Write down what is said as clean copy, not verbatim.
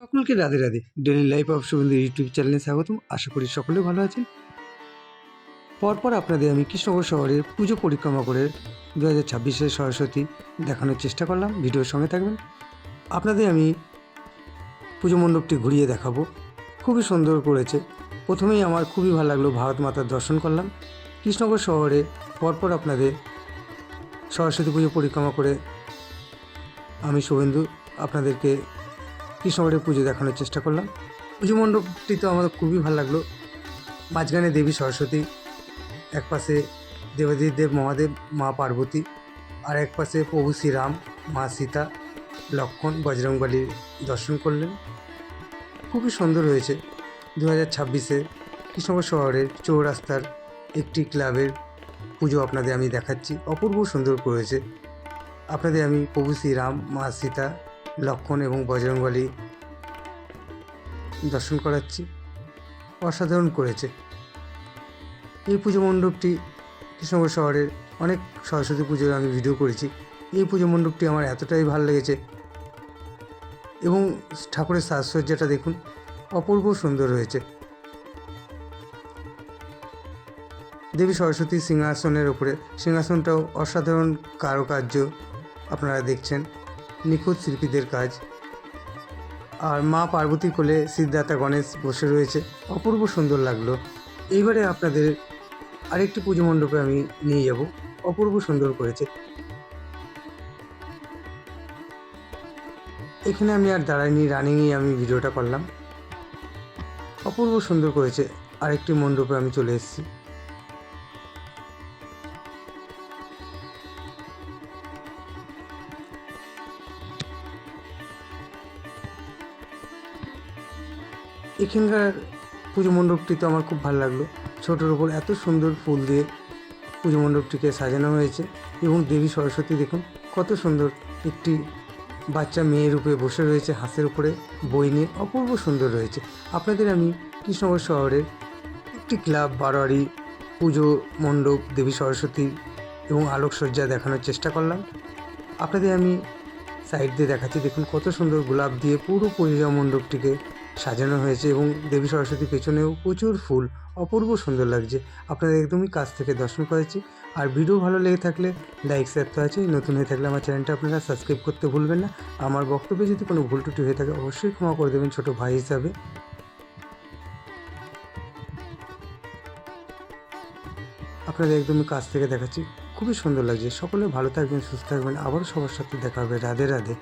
সকলকে Radhe Radhe. Daily life of Suvendu YouTube চ্যানেলে স্বাগতম। আশা করি সকলে ভালো আছেন। পরপর আপনাদের আমি কৃষ্ণনগর শহরের পুজো পরিক্রমা করে 2026-এর সরস্বতী দেখানোর চেষ্টা করলাম। ভিডিওর সঙ্গে থাকবেন। আপনাদের আমি পুজো মণ্ডপটি ঘুরিয়ে দেখাবো। খুবই সুন্দর করেছে। প্রথমেই আমার খুবই ভালো লাগলো, ভারত মাতার দর্শন করলাম। কৃষ্ণনগর শহরে পরপর আপনাদের সরস্বতী পুজো পরিক্রমা করে আমি শুভেন্দু আপনাদেরকে কৃষ্ণনগরের পুজো দেখানোর চেষ্টা করলাম। পুজো মণ্ডপটি তো আমার খুবই ভালো লাগলো। মাঝখানে দেবী সরস্বতী, এক পাশে দেবাদিদেব মহাদেব, মা পার্বতী, আর এক পাশে প্রভু শ্রীরাম, মা সীতা, লক্ষ্মণ, বজরংবলীর দর্শন করলেন। খুবই সুন্দর হয়েছে। 2026-এ কৃষ্ণনগর শহরের চৌরাস্তার একটি ক্লাবের পুজো আপনাদের আমি দেখাচ্ছি। অপূর্ব সুন্দর করেছে। আপনাদের আমি প্রভু শ্রীরাম, মা সীতা, লক্ষ্মণ এবং বজরংবলী দর্শন করাচ্ছি। অসাধারণ করেছে। এই পুজো মণ্ডপটি কৃষ্ণনগর শহরের অনেক সরস্বতী পুজোর আমি ভিডিও করেছি। এই পুজো মণ্ডপটি আমার এতটাই ভালো লেগেছে এবং ঠাকুরের সাজসজ্জাটা দেখুন, অপূর্ব সুন্দর হয়েছে। দেবী সরস্বতী সিংহাসনের ওপরে, সিংহাসনটাও অসাধারণ কারুকার্য আপনারা দেখছেন, নিখুঁত শিল্পীদের কাজ। আর মা পার্বতীর কোলে সিদ্ধার্থা গণেশ বসে রয়েছে, অপূর্ব সুন্দর লাগলো। এইবারে আপনাদের আরেকটি পুজো মণ্ডপে আমি নিয়ে যাব, অপূর্ব সুন্দর করেছে। এখানে আমি আর দাঁড়াইনি, রানিংয়ে আমি ভিডিওটা করলাম। অপূর্ব সুন্দর করেছে। আরেকটি মণ্ডপে আমি চলে এসেছি। এখানকার পুজো মণ্ডপটি তো আমার খুব ভালো লাগলো। ছোটোর ওপর এত সুন্দর ফুল দিয়ে পুজো মণ্ডপটিকে সাজানো হয়েছে এবং দেবী সরস্বতী দেখুন কত সুন্দর একটি বাচ্চা মেয়ে রূপে বসে রয়েছে হাঁসের উপরে বই নিয়ে, অপূর্ব সুন্দর রয়েছে। আপনাদের আমি কৃষ্ণনগর শহরের একটি ক্লাব বারোয়ারি পুজো মণ্ডপ দেবী সরস্বতী এবং আলোকসজ্জা দেখানোর চেষ্টা করলাম। আপনাদের আমি সাইড দিয়ে দেখাচ্ছি, দেখুন কত সুন্দর গোলাপ দিয়ে পুরো পূজা মণ্ডপটিকে সাজানো হয়েছে এবং দেবী সরস্বতীর পেছনেও প্রচুর ফুল, অপূর্ব সুন্দর লাগছে। আপনাদের একদমই কাছ থেকে দর্শন করেছি। আর ভিডিও ভালো লেগে থাকলে লাইক শেয়ার তো আছে, নতুন হয়ে থাকলে আমার চ্যানেলটা আপনারা সাবস্ক্রাইব করতে ভুলবেন না। আমার বক্তব্যে যদি কোনো ভুল ত্রুটি হয়ে থাকে অবশ্যই ক্ষমা করে দেবেন ছোটো ভাই হিসাবে। আপনাদের একদমই কাছ থেকে দেখাচ্ছি, খুবই সুন্দর লাগছে। সকলে ভালো থাকবেন, সুস্থ থাকবেন, আবারও সবার সাথে দেখা হবে। রাধে রাধে।